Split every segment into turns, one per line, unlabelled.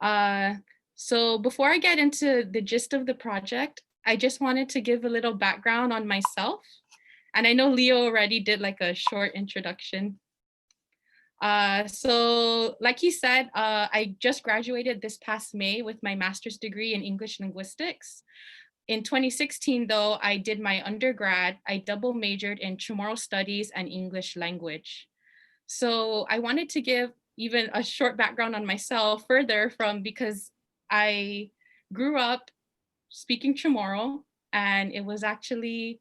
Uh, so before I get into the gist of the project, I just wanted to give a little background on myself. And I know Leo already did like a short introduction. So like he said, I just graduated this past May with my master's degree in English linguistics. In 2016, though, I did my undergrad. I double majored in Chamorro studies and English language. So I wanted to give even a short background on myself further from because I grew up speaking Chamorro, and it was actually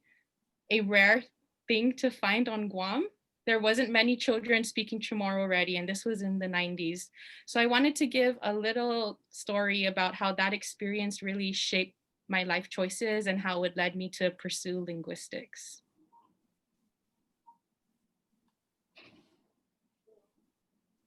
a rare thing to find on Guam. There wasn't many children speaking Chamorro already, and this was in the 90s. So I wanted to give a little story about how that experience really shaped my life choices and how it led me to pursue linguistics.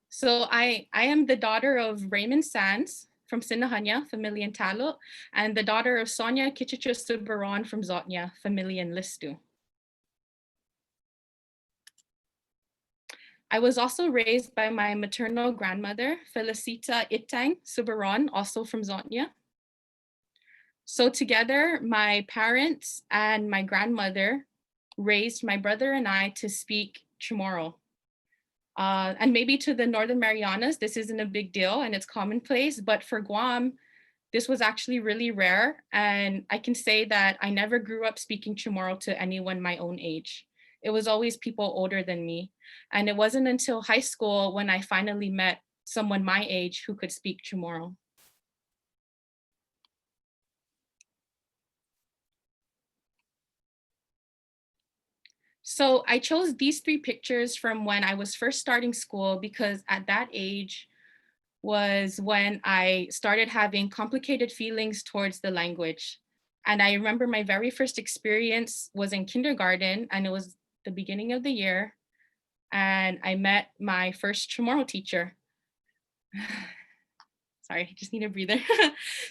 So I am the daughter of Raymond Sanz from Sinahanya, familia in Talo, and the daughter of Sonia Kichicha Subaron from Zotnya, familia in Listu. I was also raised by my maternal grandmother, Felicita Itang Subaron, also from Zotnya. So together, my parents and my grandmother raised my brother and I to speak Chamorro. And maybe to the Northern Marianas, this isn't a big deal and it's commonplace, but for Guam, this was actually really rare. And I can say that I never grew up speaking Chamorro to anyone my own age. It was always people older than me. And it wasn't until high school when I finally met someone my age who could speak Chamorro. So I chose these three pictures from when I was first starting school because at that age was when I started having complicated feelings towards the language. And I remember my very first experience was in kindergarten, and it was the beginning of the year. And I met my first Chamorro teacher. Sorry, I just need a breather.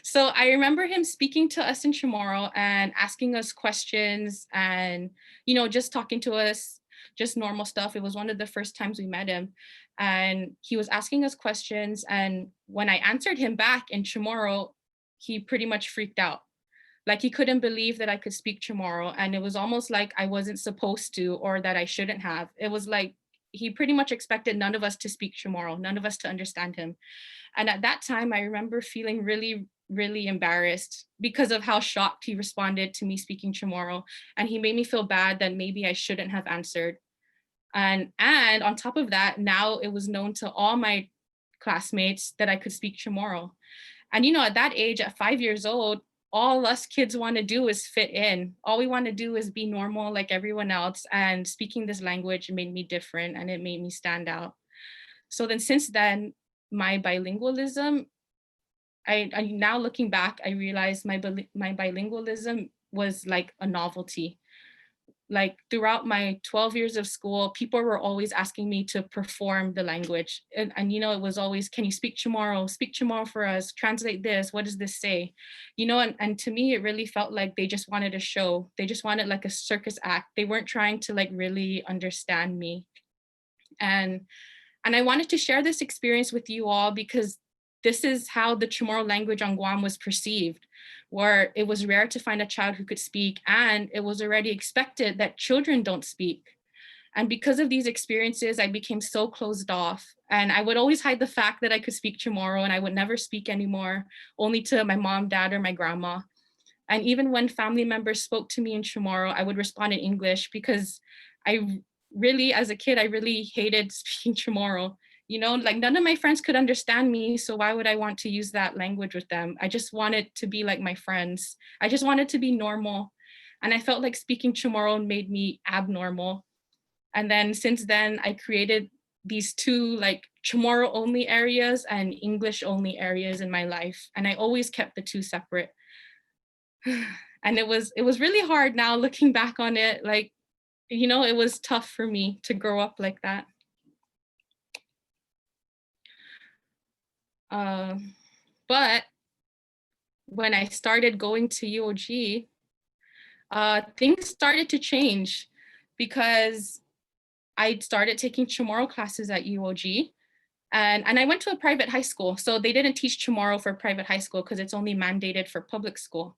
So I remember him speaking to us in Chamorro and asking us questions and, just talking to us, just normal stuff. It was one of the first times we met him. And he was asking us questions. And when I answered him back in Chamorro, he pretty much freaked out. Like he couldn't believe that I could speak Chamorro. And it was almost like I wasn't supposed to or that I shouldn't have. It was like he pretty much expected none of us to speak Chamorro, none of us to understand him. And at that time, I remember feeling really, really embarrassed because of how shocked he responded to me speaking Chamorro. And he made me feel bad that maybe I shouldn't have answered. And on top of that, now it was known to all my classmates that I could speak Chamorro. And at that age, at 5 years old, all us kids want to do is fit in. All we want to do is be normal like everyone else. And speaking this language made me different and it made me stand out. So then since then, my bilingualism, I now looking back, I realized my bilingualism was like a novelty. Like throughout my 12 years of school, people were always asking me to perform the language. And it was always, can you speak Chamorro? Speak Chamorro for us, translate this, what does this say? And to me, it really felt like they just wanted a show. They just wanted like a circus act. They weren't trying to like really understand me. And I wanted to share this experience with you all because this is how the Chamorro language on Guam was perceived, where it was rare to find a child who could speak, and it was already expected that children don't speak. And because of these experiences, I became so closed off. And I would always hide the fact that I could speak Chamorro, and I would never speak anymore, only to my mom, dad, or my grandma. And even when family members spoke to me in Chamorro, I would respond in English because I really, as a kid, I really hated speaking Chamorro. Like none of my friends could understand me. So why would I want to use that language with them? I just wanted to be like my friends. I just wanted to be normal. And I felt like speaking Chamorro made me abnormal. And then since then, I created these two like Chamorro only areas and English only areas in my life. And I always kept the two separate. And it was really hard now looking back on it. Like, it was tough for me to grow up like that. But when I started going to UOG, things started to change because I started taking Chamorro classes at UOG. And I went to a private high school. So they didn't teach Chamorro for private high school because it's only mandated for public school.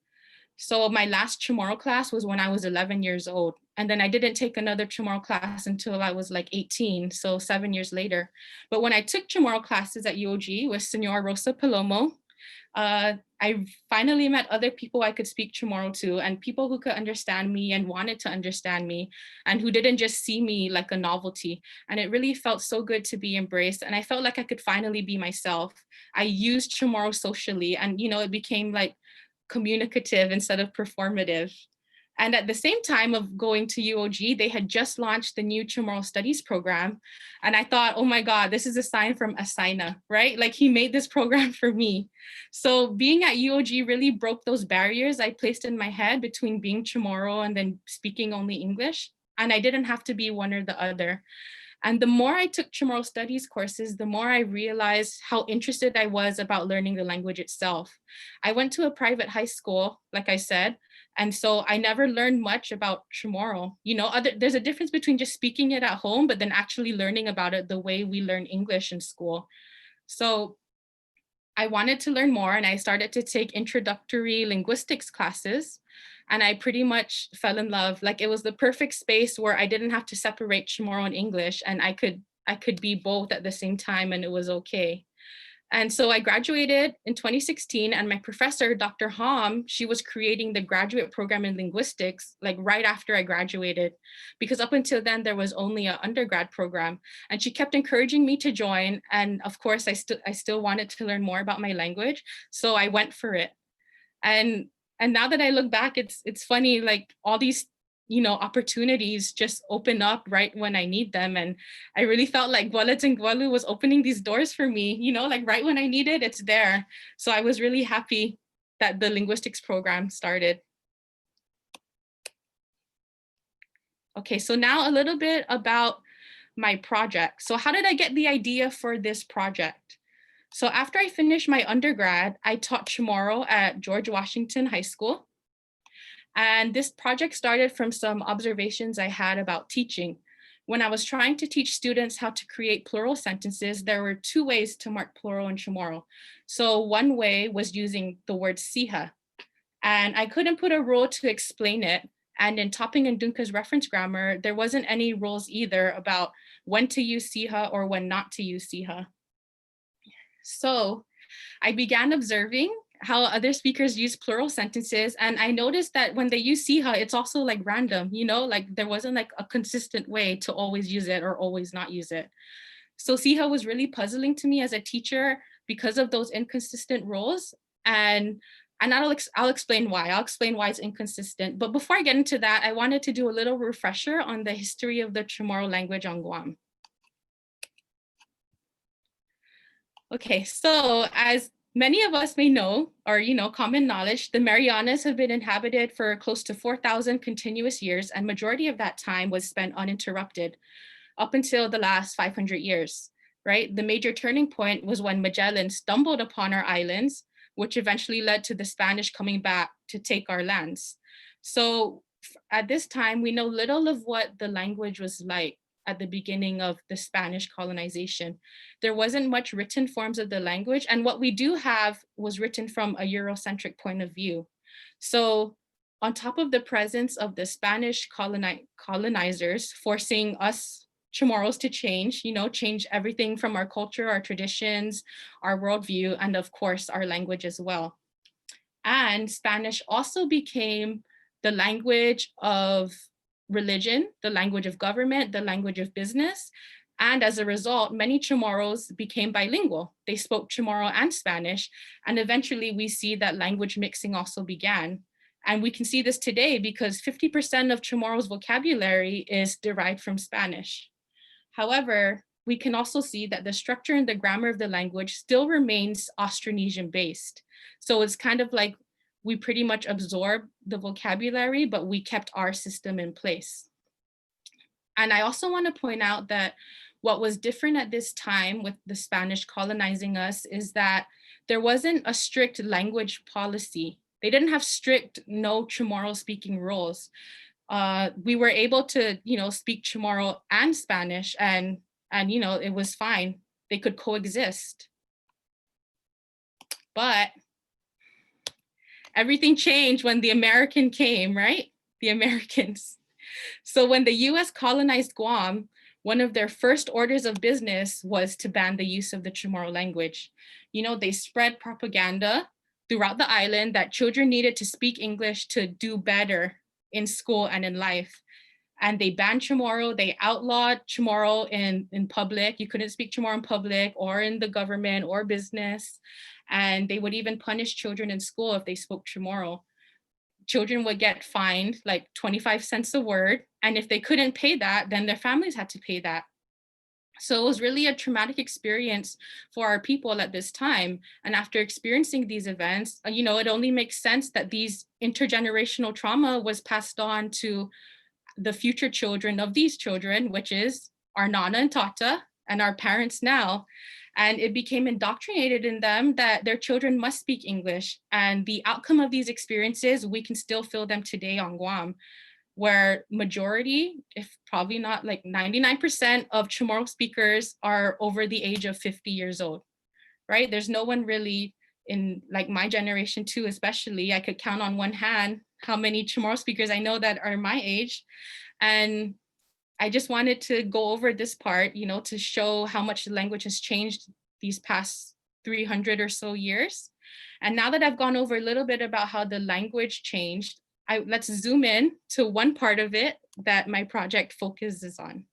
So my last Chamorro class was when I was 11 years old. And then I didn't take another Chamorro class until I was like 18, so 7 years later. But when I took Chamorro classes at UOG with Senora Rosa Palomo, I finally met other people I could speak Chamorro to, and people who could understand me and wanted to understand me, and who didn't just see me like a novelty. And it really felt so good to be embraced. And I felt like I could finally be myself. I used Chamorro socially, and it became like communicative instead of performative. And at the same time of going to UOG, they had just launched the new Chamorro Studies program. And I thought, oh my God, this is a sign from Asaina, right? Like he made this program for me. So being at UOG really broke those barriers I placed in my head between being Chamorro and then speaking only English. And I didn't have to be one or the other. And the more I took Chamorro Studies courses, the more I realized how interested I was about learning the language itself. I went to a private high school, like I said, and so I never learned much about Chamorro. There's a difference between just speaking it at home, but then actually learning about it the way we learn English in school. So I wanted to learn more, and I started to take introductory linguistics classes. And I pretty much fell in love. Like it was the perfect space where I didn't have to separate Chamorro and English, and I could be both at the same time, and it was okay. And so I graduated in 2016, and my professor, Dr. Hom, she was creating the graduate program in linguistics like right after I graduated, because up until then there was only an undergrad program. And she kept encouraging me to join. And of course, I still wanted to learn more about my language, so I went for it. And now that I look back, it's funny, like all these opportunities just open up right when I need them. And I really felt like Gualu was opening these doors for me, like right when I need it, it's there. So I was really happy that the linguistics program started. Okay, so now a little bit about my project. So how did I get the idea for this project? So after I finished my undergrad, I taught Chamorro at George Washington High School. And this project started from some observations I had about teaching. When I was trying to teach students how to create plural sentences, there were two ways to mark plural in Chamorro. So one way was using the word siha. And I couldn't put a rule to explain it. And in Topping and Dunca's reference grammar, there wasn't any rules either about when to use siha or when not to use siha. So I began observing how other speakers use plural sentences. And I noticed that when they use siha, it's also like random, like there wasn't like a consistent way to always use it or always not use it. So siha was really puzzling to me as a teacher because of those inconsistent rules. And I'll explain why. I'll explain why it's inconsistent. But before I get into that, I wanted to do a little refresher on the history of the Chamorro language on Guam. Okay, so as many of us may know, or common knowledge, the Marianas have been inhabited for close to 4,000 continuous years, and majority of that time was spent uninterrupted up until the last 500 years, right? The major turning point was when Magellan stumbled upon our islands, which eventually led to the Spanish coming back to take our lands. So at this time, we know little of what the language was like at the beginning of the Spanish colonization. There wasn't much written forms of the language, and what we do have was written from a Eurocentric point of view. So on top of the presence of the Spanish colonizers forcing us Chamorros to change, change everything from our culture, our traditions, our worldview, and of course, our language as well. And Spanish also became the language of religion, the language of government, the language of business. And as a result, many Chamorros became bilingual. They spoke Chamorro and Spanish. And eventually we see that language mixing also began. And we can see this today because 50% of Chamorro's vocabulary is derived from Spanish. However, we can also see that the structure and the grammar of the language still remains Austronesian based. So it's kind of like we pretty much absorbed the vocabulary, but we kept our system in place. And I also want to point out that what was different at this time with the Spanish colonizing us is that there wasn't a strict language policy. They didn't have strict no Chamorro speaking rules. We were able to, speak Chamorro and Spanish, and it was fine. They could coexist. But everything changed when the American came, right? The Americans. So when the US colonized Guam, one of their first orders of business was to ban the use of the Chamorro language. You know, they spread propaganda throughout the island that children needed to speak English to do better in school and in life. And they banned Chamorro, they outlawed Chamorro in public. You couldn't speak Chamorro in public or in the government or business. And they would even punish children in school if they spoke Chamorro. Children would get fined like 25 cents a word. And if they couldn't pay that, then their families had to pay that. So it was really a traumatic experience for our people at this time. And after experiencing these events, you know, it only makes sense that these intergenerational trauma was passed on to the future children of these children, which is our Nana and Tata and our parents now. And it became indoctrinated in them that their children must speak English. And the outcome of these experiences, we can still feel them today on Guam, where majority, if probably not like 99% of Chamorro speakers are over the age of 50 years old, right? There's no one really in like my generation too, especially, I could count on one hand how many Chamorro speakers I know that are my age. And I just wanted to go over this part, you know, to show how much the language has changed these past 300 or so years. And now that I've gone over a little bit about how the language changed, let's zoom in to one part of it that my project focuses on.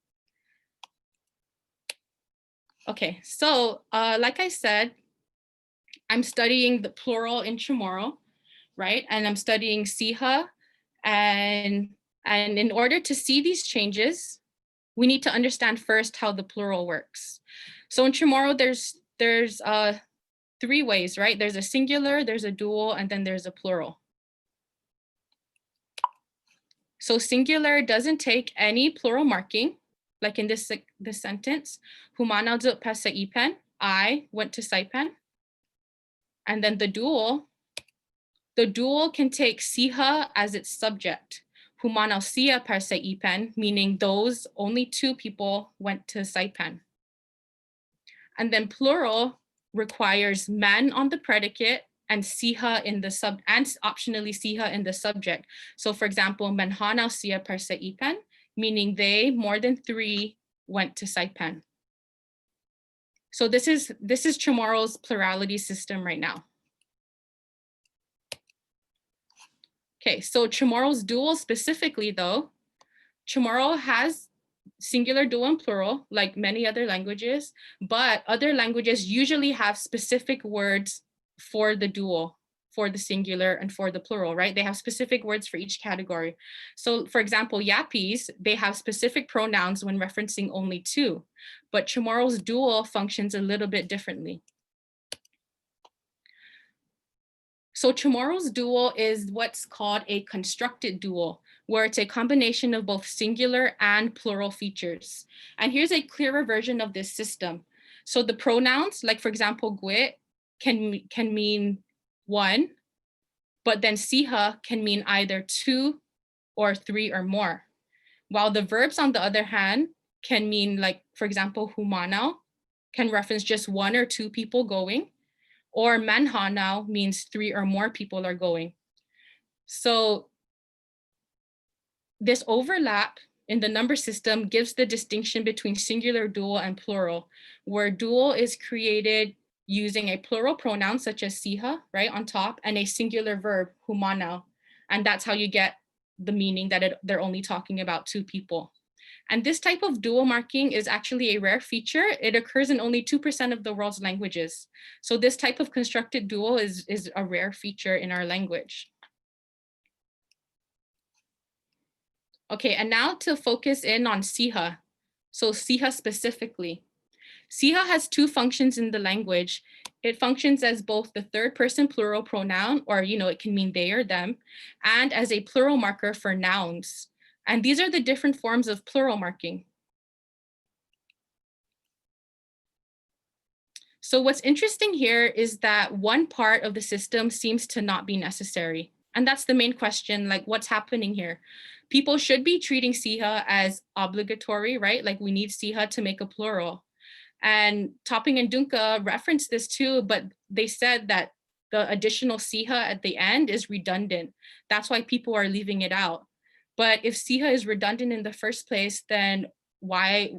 Okay, so like I said, I'm studying the plural in Chamorro, right? And I'm studying Siha. And in order to see these changes, we need to understand first how the plural works. So in Chamorro, there's 3 ways, right? There's a singular, there's a dual, and then there's a plural. So singular doesn't take any plural marking, like in this sentence, Humana dut pa sa ipen, I went to Saipan. And then the dual can take siha as its subject. Humana sia par sa ipen, meaning those only 2 people went to Saipan. And then plural requires man on the predicate and siha in the and optionally siha in the subject. So for example, manhana sia par sa ipen, meaning they, more than 3, went to Saipan. So this is Chamorro's plurality system right now. Okay, so Chamorro's dual specifically though, Chamorro has singular, dual, and plural, like many other languages, but other languages usually have specific words for the dual, for the singular, and for the plural, right? They have specific words for each category. So for example, Yapis, they have specific pronouns when referencing only 2, but Chamorro's dual functions a little bit differently. So Chamorro's dual is what's called a constructed dual, where it's a combination of both singular and plural features. And here's a clearer version of this system. So the pronouns, like for example, gwit, can mean 1, but then siha can mean either 2 or 3 or more. While the verbs, on the other hand, can mean, like, for example, humanao can reference just 1 or 2 people going, or manhanao means 3 or more people are going. So this overlap in the number system gives the distinction between singular, dual, and plural, where dual is created using a plural pronoun such as siha, right, on top, and a singular verb, humanao. And that's how you get the meaning that they're only talking about 2 people. And this type of dual marking is actually a rare feature. It occurs in only 2% of the world's languages. So this type of constructed dual is a rare feature in our language. Okay, and now to focus in on siha. So siha specifically. Siha has 2 functions in the language. It functions as both the 3rd person plural pronoun, or it can mean they or them, and as a plural marker for nouns. And these are the different forms of plural marking. So what's interesting here is that one part of the system seems to not be necessary. And that's the main question, like what's happening here? People should be treating siha as obligatory, right? Like we need siha to make a plural. And Topping and Dunka referenced this too, but they said that the additional siha at the end is redundant. That's why people are leaving it out. But if siha is redundant in the first place, then why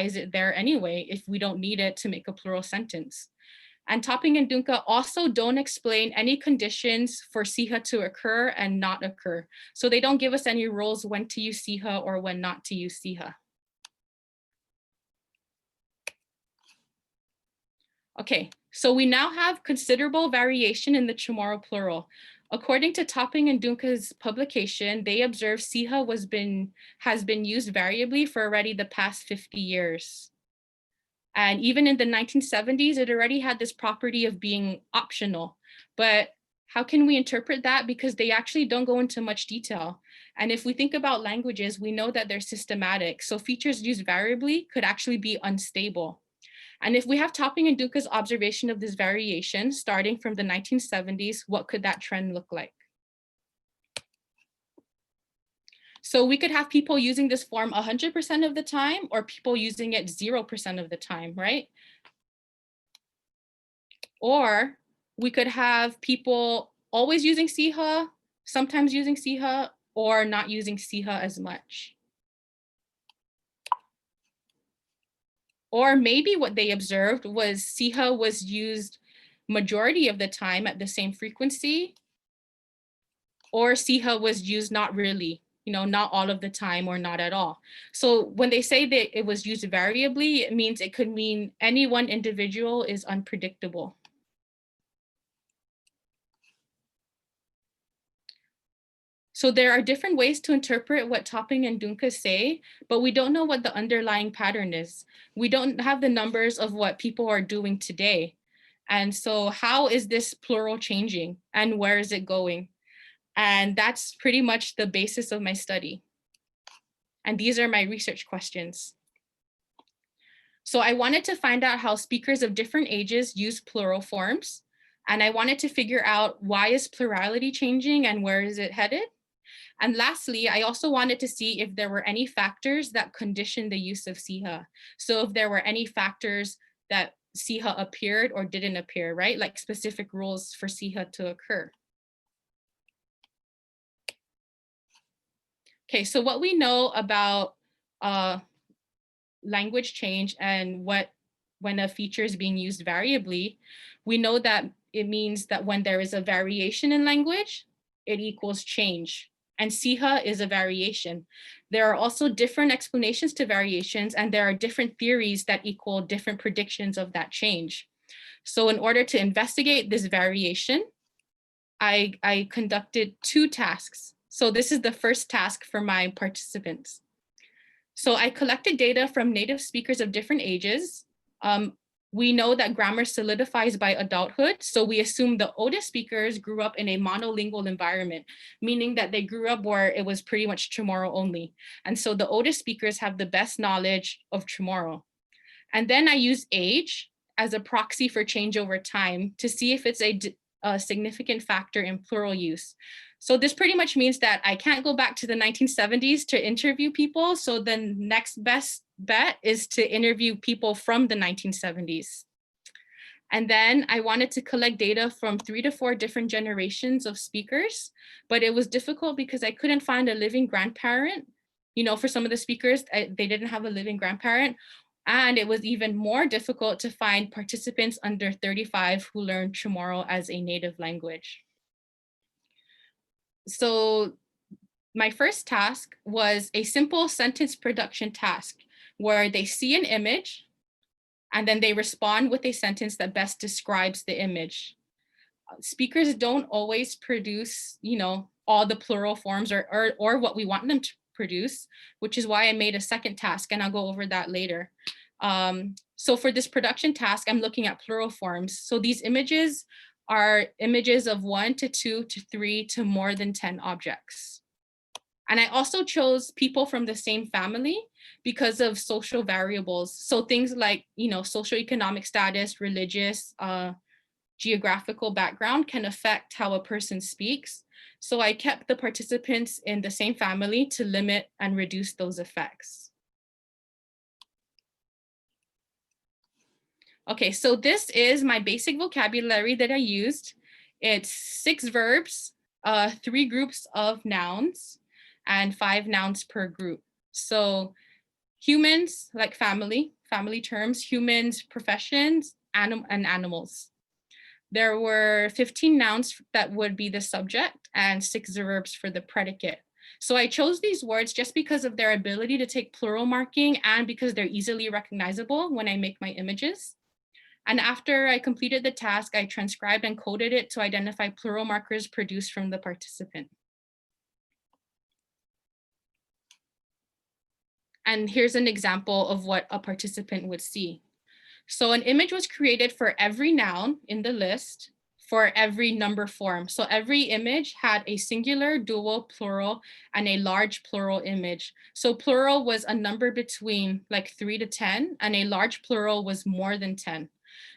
is it there anyway if we don't need it to make a plural sentence? And Topping and Dunka also don't explain any conditions for siha to occur and not occur. So they don't give us any rules when to use siha or when not to use siha. Okay, so we now have considerable variation in the Chamorro plural. According to Topping and Dunka's publication, they observe siha has been used variably for already the past 50 years. And even in the 1970s, it already had this property of being optional. But how can we interpret that? Because they actually don't go into much detail. And if we think about languages, we know that they're systematic. So features used variably could actually be unstable. And if we have Topping and Dunka's observation of this variation starting from the 1970s, what could that trend look like? So we could have people using this form 100% of the time or people using it 0% of the time, right? Or we could have people always using siha, sometimes using siha, or not using siha as much. Or maybe what they observed was siha was used majority of the time at the same frequency, or siha was used not really, not all of the time or not at all. So when they say that it was used variably, it means it could mean any one individual is unpredictable. So there are different ways to interpret what Topping and Dunka say, but we don't know what the underlying pattern is. We don't have the numbers of what people are doing today. And so how is this plural changing and where is it going? And that's pretty much the basis of my study. And these are my research questions. So I wanted to find out how speakers of different ages use plural forms. And I wanted to figure out why is plurality changing and where is it headed? And lastly, I also wanted to see if there were any factors that condition the use of siha. So if there were any factors that siha appeared or didn't appear, right? Like specific rules for siha to occur. Okay, so what we know about language change and when a feature is being used variably, we know that it means that when there is a variation in language, it equals change. And siha is a variation. There are also different explanations to variations, and there are different theories that equal different predictions of that change. So in order to investigate this variation, I conducted 2 tasks. So this is the first task for my participants. So I collected data from native speakers of different ages. We know that grammar solidifies by adulthood. So we assume the oldest speakers grew up in a monolingual environment, meaning that they grew up where it was pretty much Chamorro only. And so the oldest speakers have the best knowledge of Chamorro. And then I use age as a proxy for change over time to see if it's a significant factor in plural use. So this pretty much means that I can't go back to the 1970s to interview people. So the next best bet is to interview people from the 1970s. And then I wanted to collect data from 3 to 4 different generations of speakers, but it was difficult because I couldn't find a living grandparent. For some of the speakers, they didn't have a living grandparent. And it was even more difficult to find participants under 35 who learned Chamorro as a native language. So my first task was a simple sentence production task where they see an image and then they respond with a sentence that best describes the image. Speakers don't always produce, all the plural forms or what we want them to produce, which is why I made a second task, and I'll go over that later. So for this production task, I'm looking at plural forms. So these images are images of 1 to 2 to 3 to more than 10 objects. And I also chose people from the same family because of social variables. So things like, socioeconomic status, religious, geographical background can affect how a person speaks. So I kept the participants in the same family to limit and reduce those effects. Okay, so this is my basic vocabulary that I used. It's 6 verbs, 3 groups of nouns, and 5 nouns per group. So humans, like family terms, humans, professions, and animals. There were 15 nouns that would be the subject and 6 verbs for the predicate. So I chose these words just because of their ability to take plural marking and because they're easily recognizable when I make my images. And after I completed the task, I transcribed and coded it to identify plural markers produced from the participant. And here's an example of what a participant would see. So an image was created for every noun in the list for every number form. So every image had a singular, dual, plural, and a large plural image. So plural was a number between like 3 to 10, and a large plural was more than 10.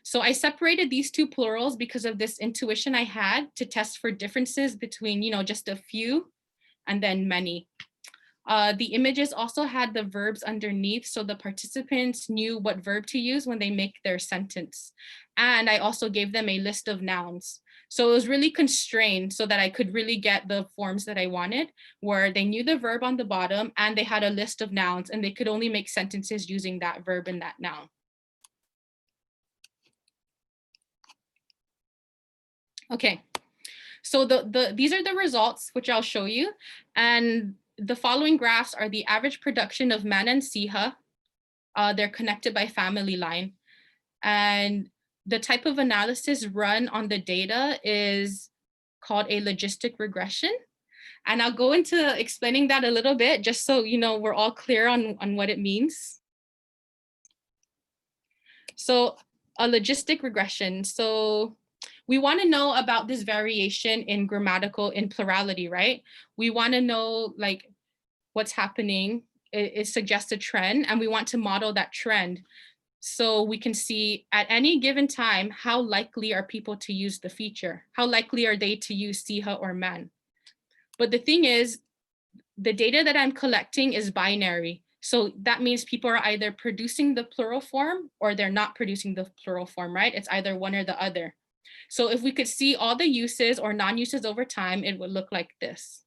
So I separated these two plurals because of this intuition I had to test for differences between, just a few and then many. The images also had the verbs underneath, so the participants knew what verb to use when they make their sentence. And I also gave them a list of nouns. So it was really constrained so that I could really get the forms that I wanted, where they knew the verb on the bottom and they had a list of nouns and they could only make sentences using that verb and that noun. Okay, so these are the results, which I'll show you. And the following graphs are the average production of man and siha. They're connected by family line. And the type of analysis run on the data is called a logistic regression. And I'll go into explaining that a little bit, just so we're all clear on what it means. So a logistic regression. So we want to know about this variation in plurality, right? We want to know like what's happening. It suggests a trend, and we want to model that trend. So we can see at any given time, how likely are people to use the feature? How likely are they to use siha or man? But the thing is, the data that I'm collecting is binary. So that means people are either producing the plural form or they're not producing the plural form, right? It's either one or the other. So if we could see all the uses or non-uses over time, it would look like this.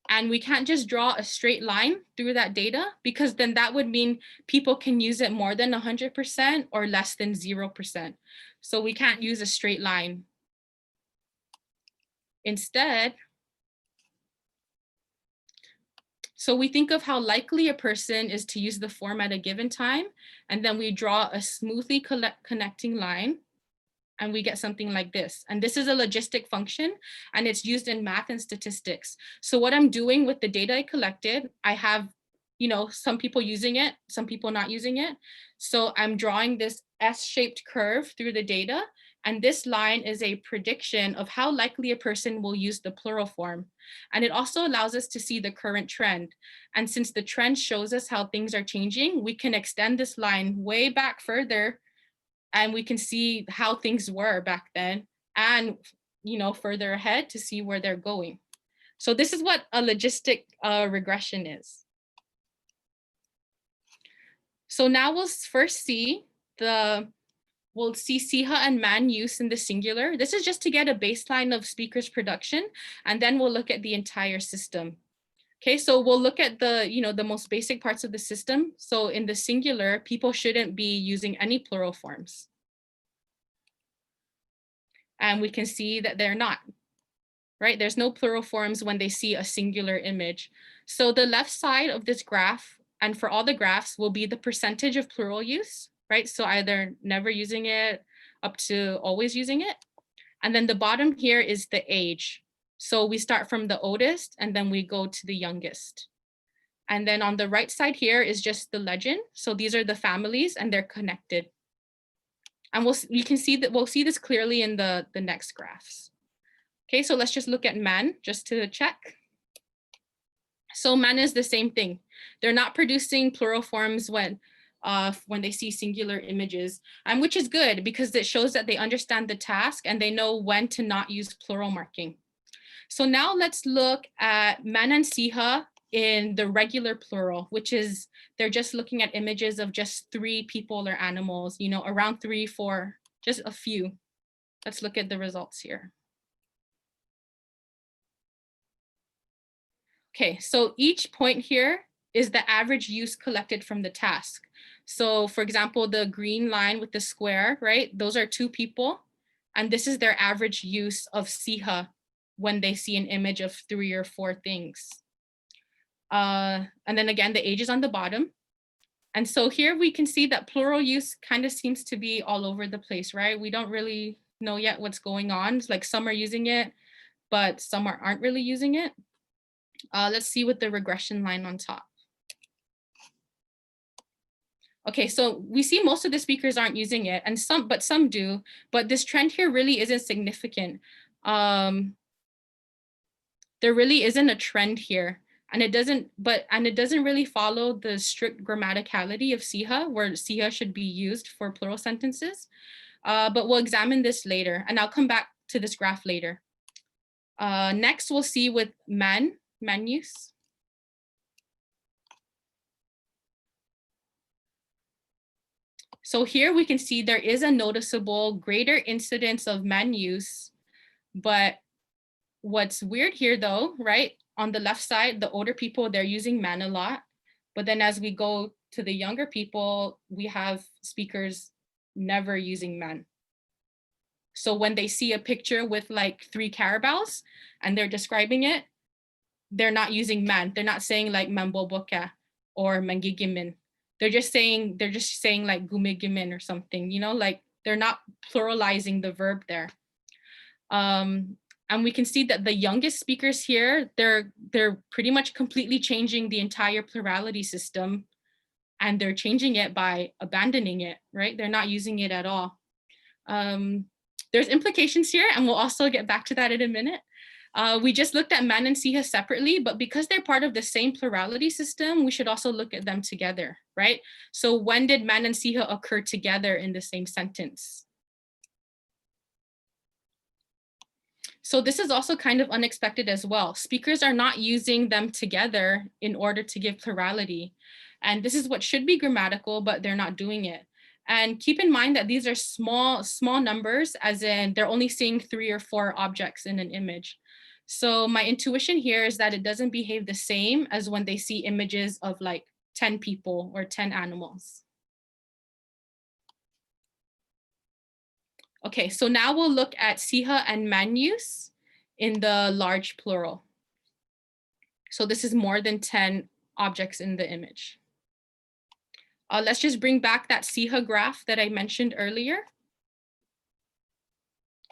And we can't just draw a straight line through that data, because then that would mean people can use it more than 100% or less than 0%. So we can't use a straight line. Instead, so we think of how likely a person is to use the form at a given time, and then we draw a smoothly connecting line, and we get something like this. And this is a logistic function, and it's used in math and statistics. So what I'm doing with the data I collected, I have, some people using it, some people not using it. So I'm drawing this S-shaped curve through the data, and this line is a prediction of how likely a person will use the plural form. And it also allows us to see the current trend. And since the trend shows us how things are changing, we can extend this line way back further, and we can see how things were back then, and further ahead to see where they're going. So this is what a logistic regression is. So now we'll first see we'll see siha and man use in the singular. This is just to get a baseline of speakers production, and then we'll look at the entire system. Okay, so we'll look at the most basic parts of the system. So in the singular, people shouldn't be using any plural forms. And we can see that they're not, right? There's no plural forms when they see a singular image. So the left side of this graph, and for all the graphs, will be the percentage of plural use, right? So either never using it up to always using it. And then the bottom here is the age. So we start from the oldest and then we go to the youngest. And then on the right side here is just the legend. So these are the families and they're connected. And we'll see this clearly in the next graphs. Okay, so let's just look at man just to check. So man is the same thing. They're not producing plural forms when they see singular images, which is good because it shows that they understand the task and they know when to not use plural marking. So now let's look at man and siha in the regular plural, which is they're just looking at images of just 3 people or animals, you know, around 3, 4, just a few. Let's look at the results here. Okay, so each point here is the average use collected from the task. So for example, the green line with the square, right? Those are 2 people. And this is their average use of siha when they see an image of 3 or 4 things. And then again, the age is on the bottom. And so here we can see that plural use kind of seems to be all over the place, right? We don't really know yet what's going on. It's like some are using it, but some aren't really using it. Let's see with the regression line on top. Okay, so we see most of the speakers aren't using it, and some do, but this trend here really isn't significant. There really isn't a trend here, and it doesn't really follow the strict grammaticality of siha, where siha should be used for plural sentences. But we'll examine this later, and I'll come back to this graph later. Next, we'll see with man use. So here we can see there is a noticeable greater incidence of man use, but what's weird here though, right? On the left side, the older people, they're using man a lot. But then as we go to the younger people, we have speakers never using man. So when they see a picture with like 3 carabaos and they're describing it, they're not using man. They're not saying like mamboboka or mangigimin. They're just saying like gumigimin or something, you know, like they're not pluralizing the verb there. And we can see that the youngest speakers here, they're pretty much completely changing the entire plurality system, and they're changing it by abandoning it, right? They're not using it at all. There's implications here, and we'll also get back to that in a minute. We just looked at man and siha separately, but because they're part of the same plurality system, we should also look at them together, right? So when did man and siha occur together in the same sentence? So this is also kind of unexpected as well. Speakers are not using them together in order to give plurality. And this is what should be grammatical, but they're not doing it. And keep in mind that these are small numbers, as in they're only seeing 3 or 4 objects in an image. So my intuition here is that it doesn't behave the same as when they see images of like 10 people or 10 animals. Okay, so now we'll look at siha and man use in the large plural. So this is more than 10 objects in the image. Let's just bring back that siha graph that I mentioned earlier.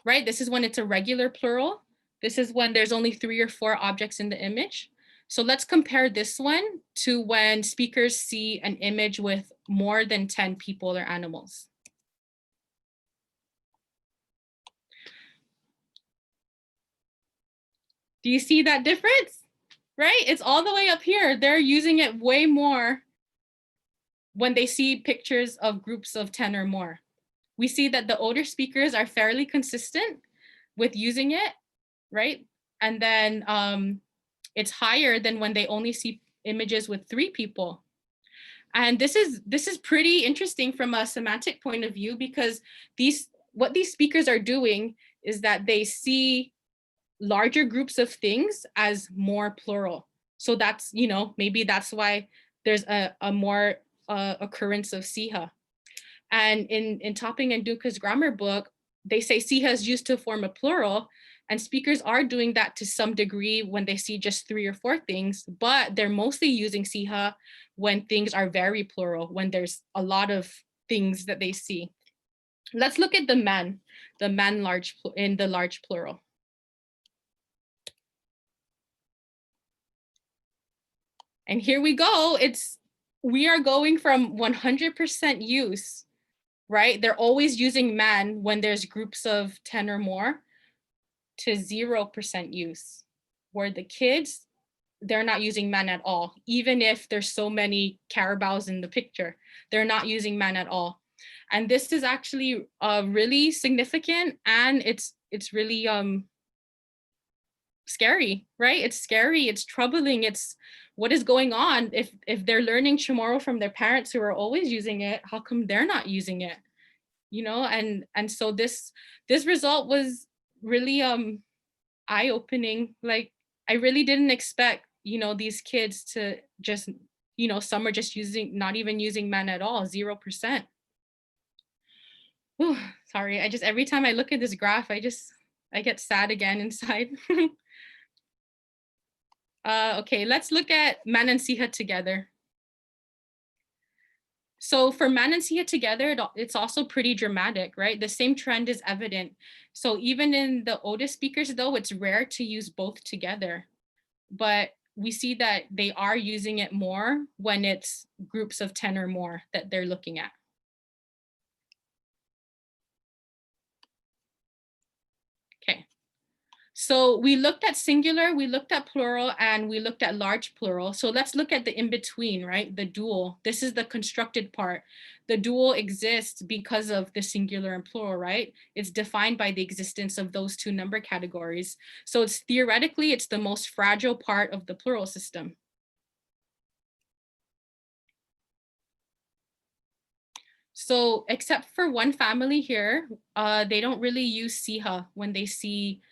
Right, this is when it's a regular plural. This is when there's only 3 or 4 objects in the image. So let's compare this one to when speakers see an image with more than 10 people or animals. Do you see that difference? Right, it's all the way up here. They're using it way more when they see pictures of groups of 10 or more. We see that the older speakers are fairly consistent with using it, right? And then it's higher than when they only see images with 3 people. And this is pretty interesting from a semantic point of view, because what these speakers are doing is that they see larger groups of things as more plural. So that's, you know, maybe that's why there's a more occurrence of siha. And in Topping and Duca's grammar book, they say siha is used to form a plural, and speakers are doing that to some degree when they see just 3 or 4 things, but they're mostly using siha when things are very plural, when there's a lot of things that they see. Let's look at the man large in the large plural. And here we go. We are going from 100% use, right? They're always using man when there's groups of 10 or more, to 0% use, where the kids, they're not using man at all. Even if there's so many carabaos in the picture, they're not using man at all. And this is actually really significant, and it's really scary, right? It's scary, it's troubling, it's what is going on? If they're learning Chamorro from their parents who are always using it, how come they're not using it? And so this result was really eye-opening. Like, I really didn't expect, these kids to just, some are just not even using men at all, 0%. Whew, sorry, every time I look at this graph, I get sad again inside. Okay, let's look at man and siha together. So for man and siha together, it's also pretty dramatic, right? The same trend is evident. So even in the oldest speakers, though, it's rare to use both together. But we see that they are using it more when it's groups of 10 or more that they're looking at. Okay. So we looked at singular, we looked at plural, and we looked at large plural. So let's look at the in-between, right? The dual. This is the constructed part. The dual exists because of the singular and plural, right? It's defined by the existence of those two number categories. So it's theoretically, it's the most fragile part of the plural system. So except for one family here, they don't really use siha when they see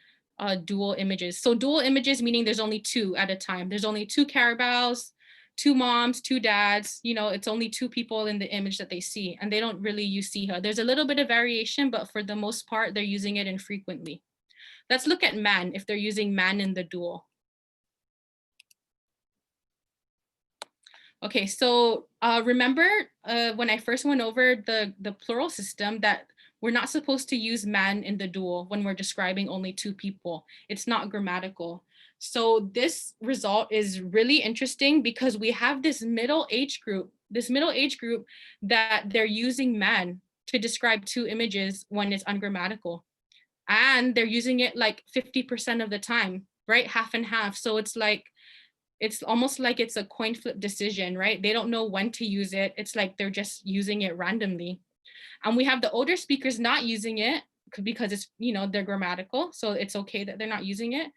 dual images. So dual images meaning there's only two at a time. There's only two Carabaos, two moms, two dads. It's only two people in the image that they see, and they don't really use siha. There's a little bit of variation, but for the most part, they're using it infrequently. Let's look at man, if they're using man in the dual. Okay, so remember when I first went over the plural system that we're not supposed to use man in the dual when we're describing only two people. It's not grammatical. So this result is really interesting because we have this middle age group that they're using man to describe two images when it's ungrammatical. And they're using it like 50% of the time, right? Half and half. So it's almost like it's a coin flip decision, right? They don't know when to use it. It's like they're just using it randomly. And we have the older speakers not using it because it's, they're grammatical. So it's okay that they're not using it.